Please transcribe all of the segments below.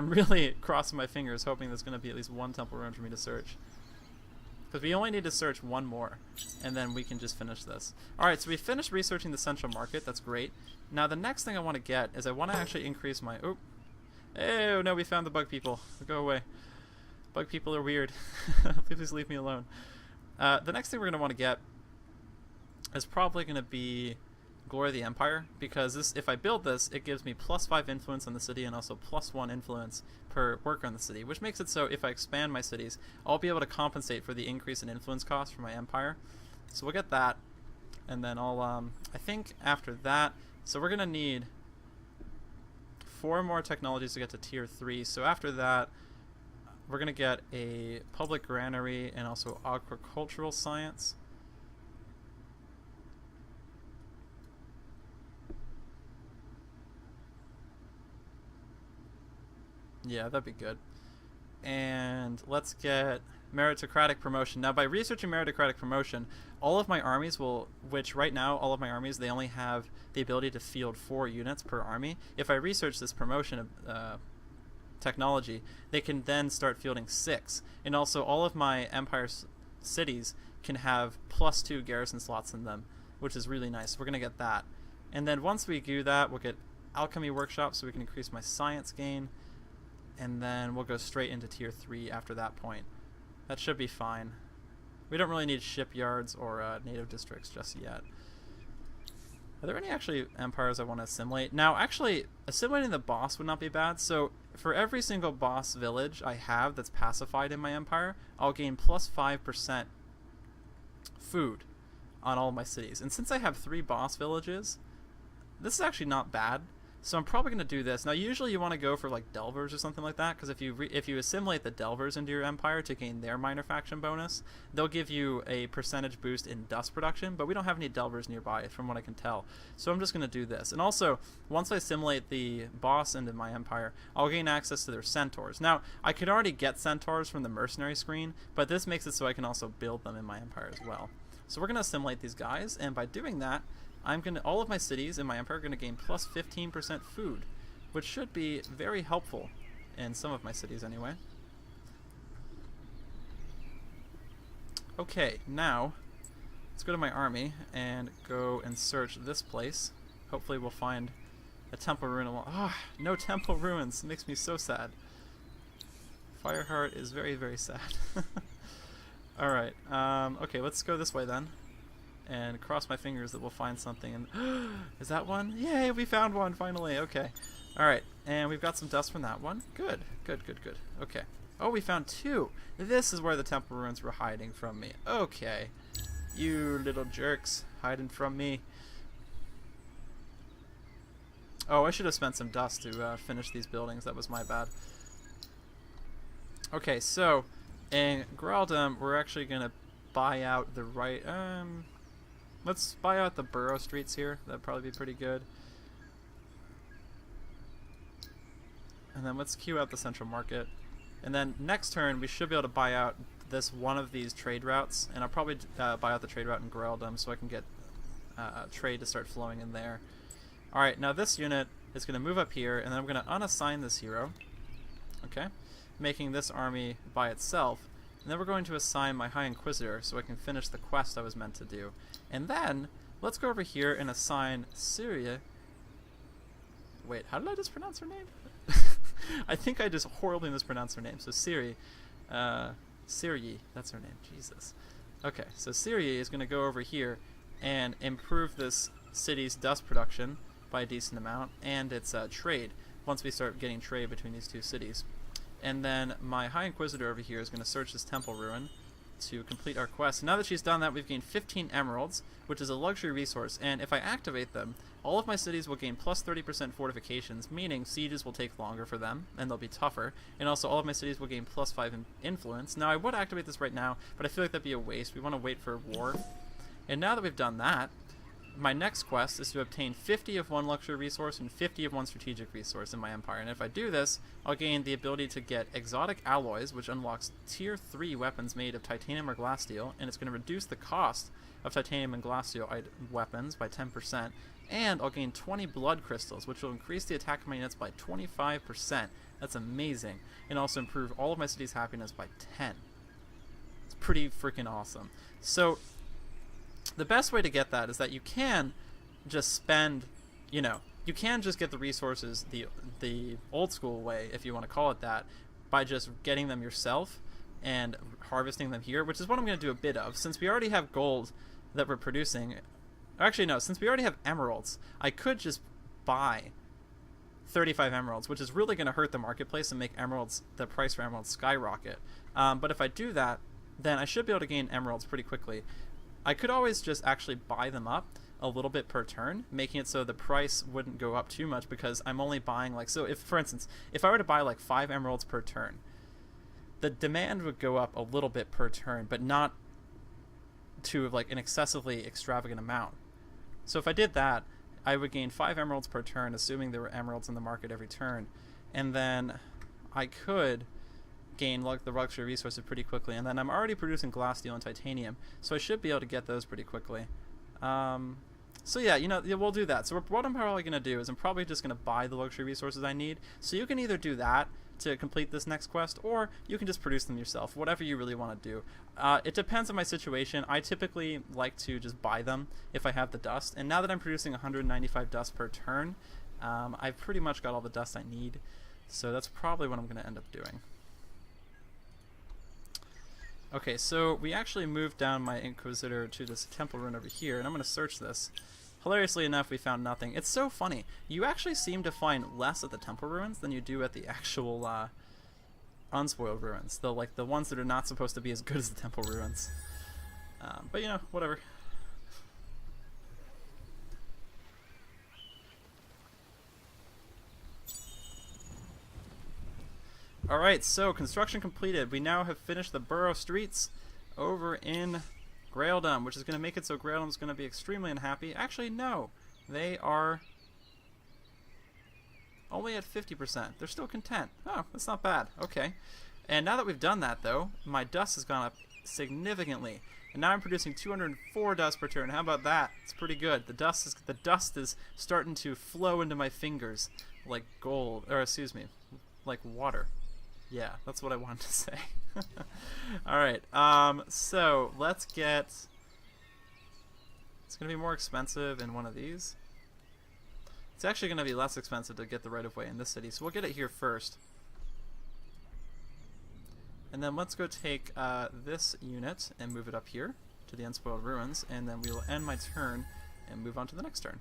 I'm really crossing my fingers hoping there's going to be at least one temple ruin for me to search. Because we only need to search one more, and then we can just finish this. Alright, so we finished researching the central market. That's great. Now the next thing I want to get is I want to actually increase my... Oh, no, we found the bug people. Go away. Bug people are weird. Please leave me alone. The next thing we're going to want to get is probably going to be Glory of the Empire, because this, if I build this, it gives me +5 influence on the city and also +1 influence per worker on the city, which makes it so if I expand my cities, I'll be able to compensate for the increase in influence cost for my empire. So we'll get that, and then I'll, I think after that, so we're going to need 4 more technologies to get to tier 3, so after that, we're going to get a public granary and also agricultural science. Yeah, that'd be good. And let's get meritocratic promotion. Now, by researching meritocratic promotion, all of my armies will, which right now, all of my armies, they only have the ability to field 4 units per army. If I research this promotion technology, they can then start fielding 6. And also, all of my empire cities can have +2 garrison slots in them, which is really nice. We're going to get that. And then once we do that, we'll get alchemy workshops so we can increase my science gain. And then we'll go straight into tier 3 after that point. That should be fine. We don't really need shipyards or native districts just yet. Are there any actually empires I want to assimilate? Now, actually, assimilating the boss would not be bad. So for every single boss village I have that's pacified in my empire, I'll gain +5% food on all my cities. And since I have 3 boss villages, this is actually not bad. So I'm probably going to do this. Now, usually you want to go for like Delvers or something like that, because if you assimilate the Delvers into your empire to gain their minor faction bonus, they'll give you a percentage boost in dust production, but we don't have any Delvers nearby from what I can tell. So I'm just going to do this. And also, once I assimilate the boss into my empire, I'll gain access to their centaurs. Now, I could already get centaurs from the mercenary screen, but this makes it so I can also build them in my empire as well. So we're going to assimilate these guys, and by doing that, all of my cities in my empire are going to gain +15% food, which should be very helpful in some of my cities anyway. Okay, now let's go to my army and go and search this place. Hopefully we'll find a temple ruin. No temple ruins. It makes me so sad. Fireheart is very, very sad. Alright, okay, let's go this way then. And cross my fingers that we'll find something. And is that one? Yay, we found one finally. Okay. Alright, and we've got some dust from that one. Good, good, good, good. Okay. Oh, we found 2. This is where the temple ruins were hiding from me. Okay. You little jerks hiding from me. Oh, I should have spent some dust to finish these buildings. That was my bad. Okay, so in Graldum, we're actually going to buy out the right... let's buy out the borough streets here. That'd probably be pretty good. And then let's queue out the central market. And then next turn, we should be able to buy out this one of these trade routes. And I'll probably buy out the trade route in Graldum so I can get trade to start flowing in there. Alright, now this unit is going to move up here, and then I'm going to unassign this hero. Okay? Making this army by itself. And then we're going to assign my High Inquisitor so I can finish the quest I was meant to do. And then, let's go over here and assign Syria. Wait, how did I just pronounce her name? I think I just horribly mispronounced her name. So Siri, Syrie, that's her name. Jesus. Okay, so Syrie is going to go over here and improve this city's dust production by a decent amount, and its trade, once we start getting trade between these two cities. And then my High Inquisitor over here is going to search this temple ruin to complete our quest. Now that she's done that, we've gained 15 emeralds, which is a luxury resource, and if I activate them, all of my cities will gain plus 30% fortifications, meaning sieges will take longer for them, and they'll be tougher, and also all of my cities will gain plus 5 influence. Now, I would activate this right now, but I feel like that'd be a waste. We want to wait for war. And now that we've done that, my next quest is to obtain 50 of one luxury resource and 50 of one strategic resource in my empire. And if I do this, I'll gain the ability to get exotic alloys, which unlocks tier 3 weapons made of titanium or glass steel, and it's going to reduce the cost of titanium and glass steel weapons by 10%. And I'll gain 20 blood crystals, which will increase the attack of my units by 25%. That's amazing. And also improve all of my city's happiness by 10. It's pretty freaking awesome. So the best way to get that is that you can just spend, you can just get the resources the old school way, if you want to call it that, by just getting them yourself and harvesting them here, which is what I'm going to do a bit of. Since we already have gold that we're producing, actually no, since we already have emeralds, I could just buy 35 emeralds, which is really going to hurt the marketplace and make the price for emeralds skyrocket. But if I do that, then I should be able to gain emeralds pretty quickly. I could always just actually buy them up a little bit per turn, making it so the price wouldn't go up too much, because I'm only buying so if, for instance, if I were to buy 5 emeralds per turn, the demand would go up a little bit per turn, but not to an excessively extravagant amount. So if I did that, I would gain 5 emeralds per turn, assuming there were emeralds in the market every turn, and then I could gain the luxury resources pretty quickly, and then I'm already producing glass, steel, and titanium, so I should be able to get those pretty quickly. So yeah, we'll do that. So what I'm probably going to do is I'm probably just going to buy the luxury resources I need. So you can either do that to complete this next quest, or you can just produce them yourself, whatever you really want to do. It depends on my situation. I typically like to just buy them if I have the dust, and now that I'm producing 195 dust per turn, I've pretty much got all the dust I need, so that's probably what I'm going to end up doing. Okay, so we actually moved down my Inquisitor to this temple ruin over here, and I'm going to search this. Hilariously enough, we found nothing. It's so funny. You actually seem to find less at the temple ruins than you do at the actual unspoiled ruins. The ones that are not supposed to be as good as the temple ruins. But whatever. Alright, so construction completed. We now have finished the borough streets over in Graildom, which is going to make it so Graildom is going to be extremely unhappy. Actually, no. They are only at 50%. They're still content. Oh, that's not bad. Okay. And now that we've done that, though, my dust has gone up significantly. And now I'm producing 204 dust per turn. How about that? It's pretty good. The dust is starting to flow into my fingers like gold, or excuse me, like water. Yeah, that's what I wanted to say. Alright, so let's get... It's going to be more expensive in one of these. It's actually going to be less expensive to get the right-of-way in this city, so we'll get it here first. And then let's go take this unit and move it up here to the Unspoiled Ruins, and then we will end my turn and move on to the next turn.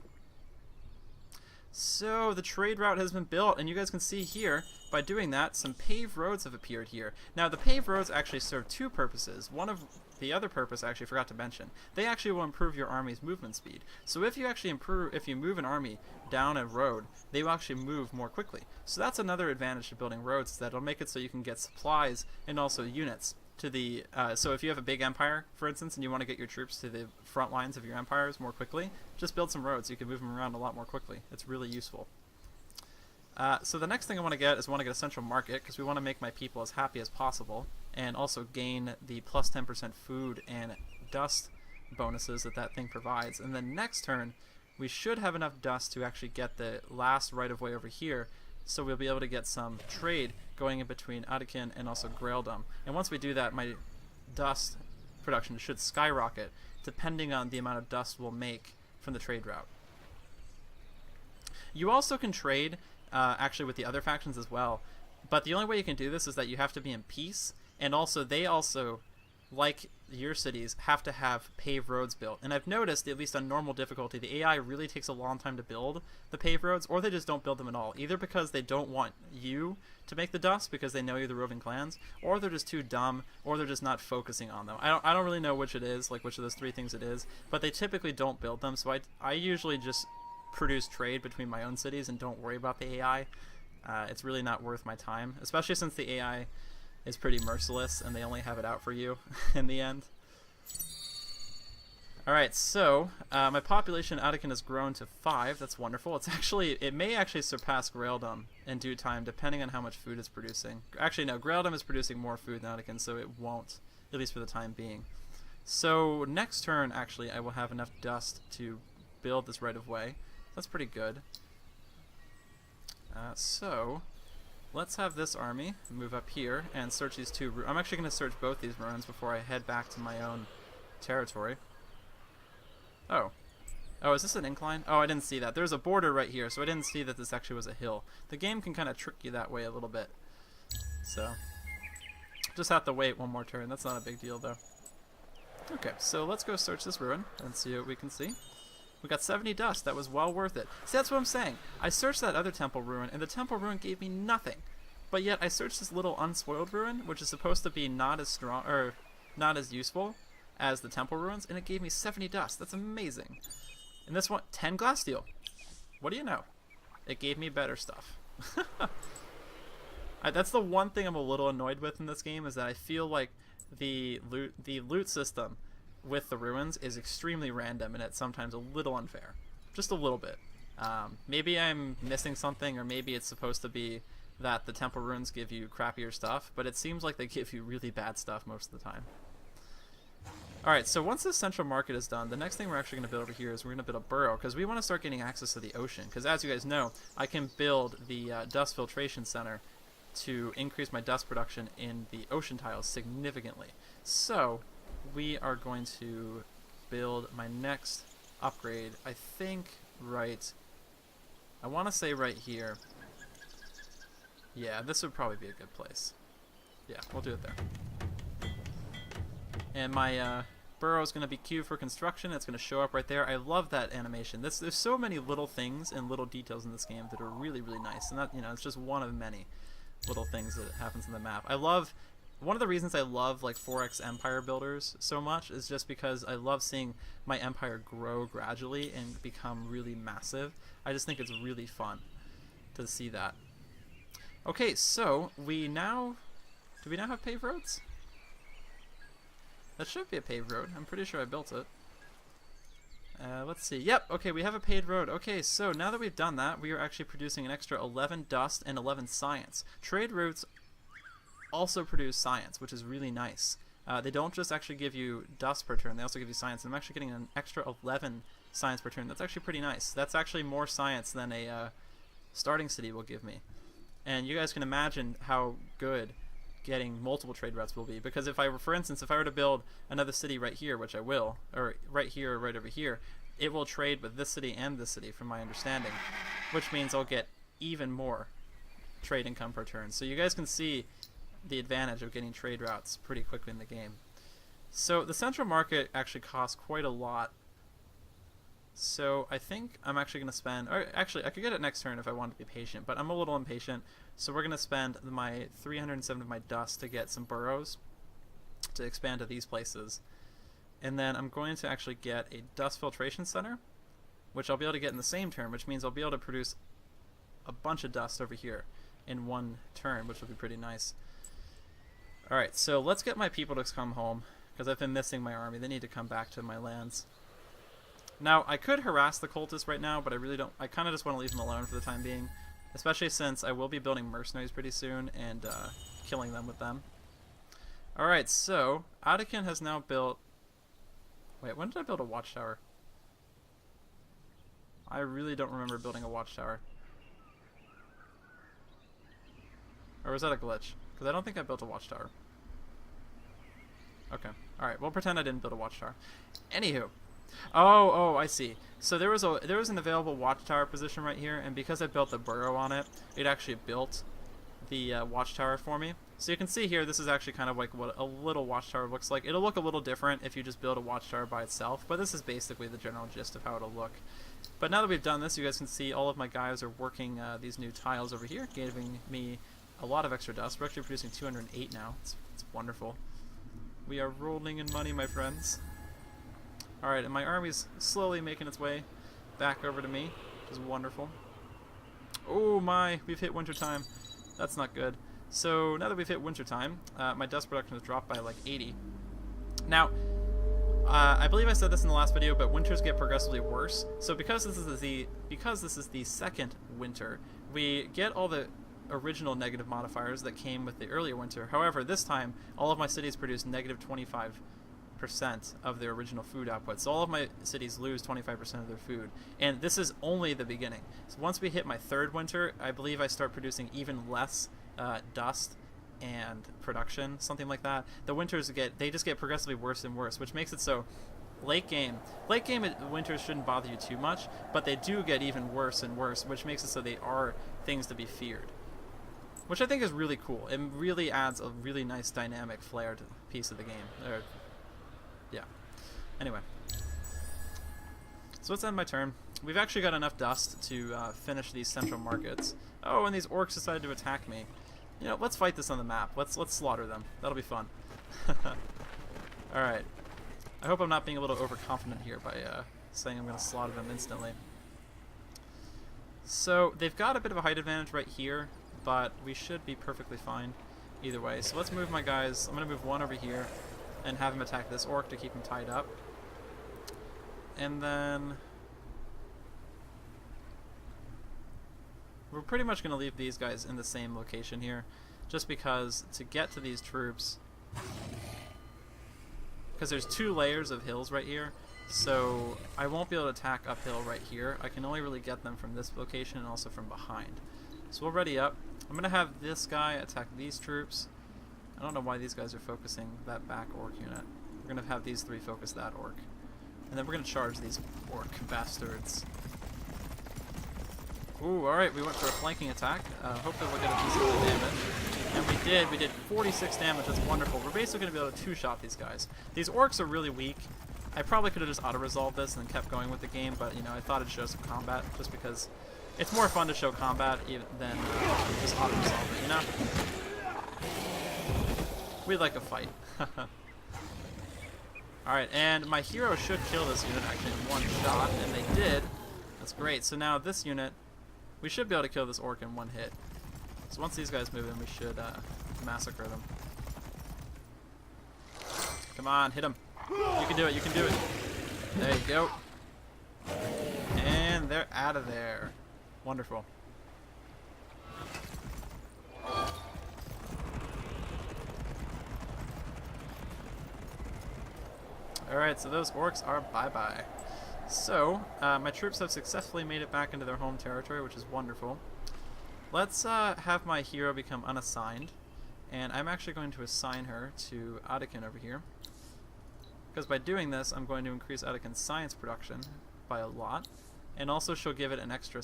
So the trade route has been built, and you guys can see here, by doing that, some paved roads have appeared here. Now the paved roads actually serve two purposes. One of the other purpose I actually forgot to mention. They actually will improve your army's movement speed. So if you move an army down a road, they will actually move more quickly. So that's another advantage to building roads, is that it'll make it so you can get supplies and also units to the so if you have a big empire, for instance, and you want to get your troops to the front lines of your empires more quickly, just build some roads. You can move them around a lot more quickly. It's really useful. So the next thing I want to get is a central market, because we want to make my people as happy as possible, and also gain the plus 10% food and dust bonuses that thing provides. And then next turn, we should have enough dust to actually get the last right-of-way over here, so we'll be able to get some trade going in between Adakin and also Graildom. And once we do that, my dust production should skyrocket, depending on the amount of dust we'll make from the trade route. You also can trade actually with the other factions as well, but the only way you can do this is that you have to be in peace, and also they also, like your cities, have to have paved roads built. And I've noticed, at least on normal difficulty, the AI really takes a long time to build the paved roads, or they just don't build them at all, either because they don't want you to make the dust because they know you're the Roving Clans, or they're just too dumb, or they're just not focusing on them. I don't really know which it is, like which of those three things it is, but they typically don't build them, so I usually just produce trade between my own cities and don't worry about the AI. It's really not worth my time, especially since the AI is pretty merciless and they only have it out for you in the end. Alright, so my population Attican has grown to 5. That's wonderful. It may actually surpass Graildom in due time, depending on how much food it's producing. Actually, no, Graildom is producing more food than Attican, so it won't, at least for the time being. So next turn, actually, I will have enough dust to build this right of way. That's pretty good. So let's have this army move up here and search these two. I'm actually going to search both these ruins before I head back to my own territory. Oh. Oh, is this an incline? Oh, I didn't see that. There's a border right here, so I didn't see that this actually was a hill. The game can kind of trick you that way a little bit. So, just have to wait one more turn. That's not a big deal, though. Okay, so let's go search this ruin and see what we can see. We got 70 dust. That was well worth it. See, that's what I'm saying. I searched that other temple ruin, and the temple ruin gave me nothing. But yet, I searched this little unspoiled ruin, which is supposed to be not as strong, or not as useful as the temple ruins, and it gave me 70 dust. That's amazing. And this one, 10 glass steel. What do you know? It gave me better stuff. That's the one thing I'm a little annoyed with in this game, is that I feel like the loot system with the ruins is extremely random, and it's sometimes a little unfair. Just a little bit. Maybe I'm missing something, or maybe it's supposed to be that the temple ruins give you crappier stuff, but it seems like they give you really bad stuff most of the time. Alright, so once this central market is done, the next thing we're actually going to build over here is we're going to build a burrow, because we want to start getting access to the ocean. Because as you guys know, I can build the dust filtration center to increase my dust production in the ocean tiles significantly. So, we are going to build my next upgrade, I think, I want to say right here. Yeah, this would probably be a good place. Yeah, we'll do it there. And my burrow is going to be queued for construction. It's going to show up right there. I love that animation. There's so many little things and little details in this game that are really, really nice. And that, you know, it's just one of many little things that happens in the map. One of the reasons I love like 4X Empire builders so much is just because I love seeing my empire grow gradually and become really massive. I just think it's really fun to see that. Okay, so do we now have paved roads? That should be a paved road. I'm pretty sure I built it. Let's see. Yep, okay, we have a paved road. Okay, so now that we've done that, we are actually producing an extra 11 dust and 11 science. Trade routes also produce science, which is really nice. They don't just actually give you dust per turn, they also give you science. And I'm actually getting an extra 11 science per turn. That's actually pretty nice. That's actually more science than a starting city will give me. And you guys can imagine how good getting multiple trade routes will be, because for instance, if I were to build another city right here, which I will, or right here or right over here, it will trade with this city and this city from my understanding, which means I'll get even more trade income per turn. So you guys can see the advantage of getting trade routes pretty quickly in the game. So the central market actually costs quite a lot. So I think I'm actually going to spend, or actually I could get it next turn if I wanted to be patient, but I'm a little impatient. So we're going to spend my 307 of my dust to get some burrows to expand to these places. And then I'm going to actually get a dust filtration center, which I'll be able to get in the same turn, which means I'll be able to produce a bunch of dust over here in one turn, which will be pretty nice. Alright, so let's get my people to come home, because I've been missing my army. They need to come back to my lands. Now, I could harass the cultists right now, but I really don't. I kind of just want to leave them alone for the time being, especially since I will be building mercenaries pretty soon and killing them with them. Alright, so Attican has now built... Wait, when did I build a watchtower? I really don't remember building a watchtower. Or was that a glitch? Because I don't think I built a watchtower. Okay. Alright, we'll pretend I didn't build a watchtower. Anywho. Oh, I see. So there was an available watchtower position right here, and because I built the burrow on it, it actually built the watchtower for me. So you can see here, this is actually kind of like what a little watchtower looks like. It'll look a little different if you just build a watchtower by itself, but this is basically the general gist of how it'll look. But now that we've done this, you guys can see all of my guys are working these new tiles over here, giving me a lot of extra dust. We're actually producing 208 now. It's wonderful. We are rolling in money, my friends. Alright, and my army's slowly making its way back over to me, which is wonderful. Oh my, we've hit wintertime. That's not good. So now that we've hit wintertime, my dust production has dropped by like 80. Now, I believe I said this in the last video, but winters get progressively worse. So because this is the second winter, we get all the original negative modifiers that came with the earlier winter. However, this time all of my cities produce negative 25% of their original food output. So all of my cities lose 25% of their food. And this is only the beginning. So once we hit my third winter, I believe I start producing even less dust and production, something like that. The winters just get progressively worse and worse, which makes it so late game winters shouldn't bother you too much, but they do get even worse and worse, which makes it so they are things to be feared, which I think is really cool. It really adds a really nice dynamic flair to the piece of the game. Yeah. Anyway, so let's end my turn. We've actually got enough dust to finish these central markets. Oh, and these orcs decided to attack me. You know, let's fight this on the map. Let's slaughter them. That'll be fun. Alright. I hope I'm not being a little overconfident here by saying I'm going to slaughter them instantly. So, they've got a bit of a height advantage right here, but we should be perfectly fine either way. So let's move my guys. I'm going to move one over here and have him attack this orc to keep him tied up. And then we're pretty much going to leave these guys in the same location here, just because to get to these troops, because there's 2 layers of hills right here, so I won't be able to attack uphill right here. I can only really get them from this location and also from behind. So we'll ready up. I'm going to have this guy attack these troops. I don't know why these guys are focusing that back orc unit. We're going to have these 3 focus that orc. And then we're going to charge these orc bastards. Ooh, alright, we went for a flanking attack. Hopefully we'll get a decent bit of damage. And we did. We did 46 damage. That's wonderful. We're basically going to be able to two-shot these guys. These orcs are really weak. I probably could have just auto-resolved this and then kept going with the game, but, you know, I thought it'd show some combat, just because it's more fun to show combat than just auto-resolve it, you know? We'd like a fight. Alright, and my hero should kill this unit actually in one shot, and they did. That's great. So now this unit, we should be able to kill this orc in one hit. So once these guys move in, we should massacre them. Come on, hit them. You can do it, you can do it. There you go. And they're out of there. Wonderful. Alright, so those orcs are bye-bye. So, my troops have successfully made it back into their home territory, which is wonderful. Let's have my hero become unassigned, and I'm actually going to assign her to Adakin over here. Because by doing this, I'm going to increase Adakin's science production by a lot, and also she'll give it an extra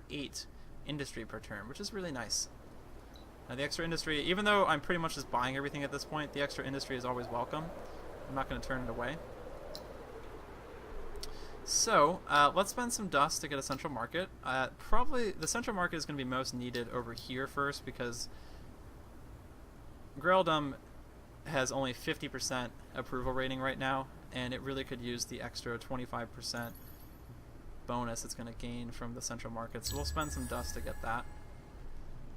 8 industry per turn, which is really nice. Now the extra industry, even though I'm pretty much just buying everything at this point, the extra industry is always welcome. I'm not going to turn it away. So, let's spend some dust to get a central market. Probably the central market is going to be most needed over here first, because Greldom has only 50% approval rating right now, and it really could use the extra 25% bonus it's going to gain from the central market. So we'll spend some dust to get that.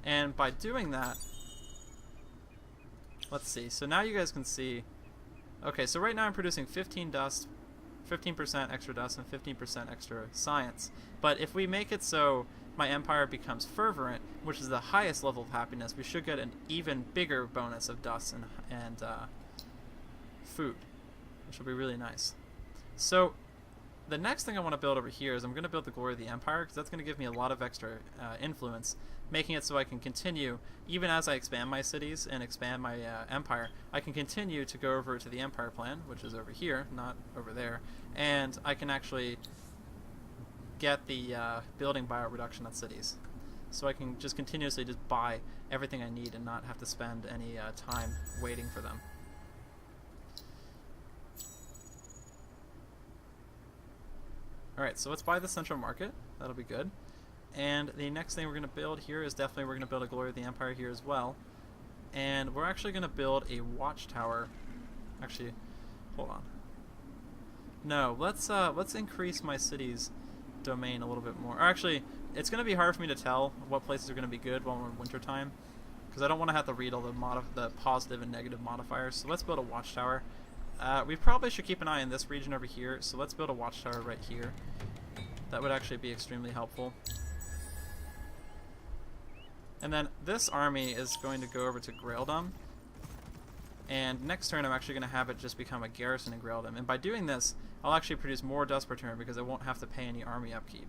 And by doing that, let's see. So now you guys can see. Okay, so right now I'm producing 15 dust, 15% extra dust, and 15% extra science. But if we make it so my empire becomes fervent, which is the highest level of happiness, we should get an even bigger bonus of dust and food, which will be really nice. So the next thing I want to build over here is I'm going to build the Glory of the Empire, because that's going to give me a lot of extra influence, making it so I can continue, even as I expand my cities and expand my empire, I can continue to go over to the Empire plan, which is over here, not over there, and I can actually get the building buyout reduction on cities. So I can just continuously just buy everything I need and not have to spend any time waiting for them. Alright, so let's buy the central market. That'll be good. And the next thing we're going to build here is definitely we're going to build a Glory of the Empire here as well. And we're actually going to build a watchtower. Actually, hold on. No, let's increase my city's domain a little bit more. Or actually, it's going to be hard for me to tell what places are going to be good while we're in wintertime, because I don't want to have to read all the positive and negative modifiers. So let's build a watchtower. We probably should keep an eye on this region over here, so let's build a watchtower right here. That would actually be extremely helpful. And then this army is going to go over to Graildom. And next turn I'm actually going to have it just become a garrison in Graildom. And by doing this, I'll actually produce more dust per turn because I won't have to pay any army upkeep.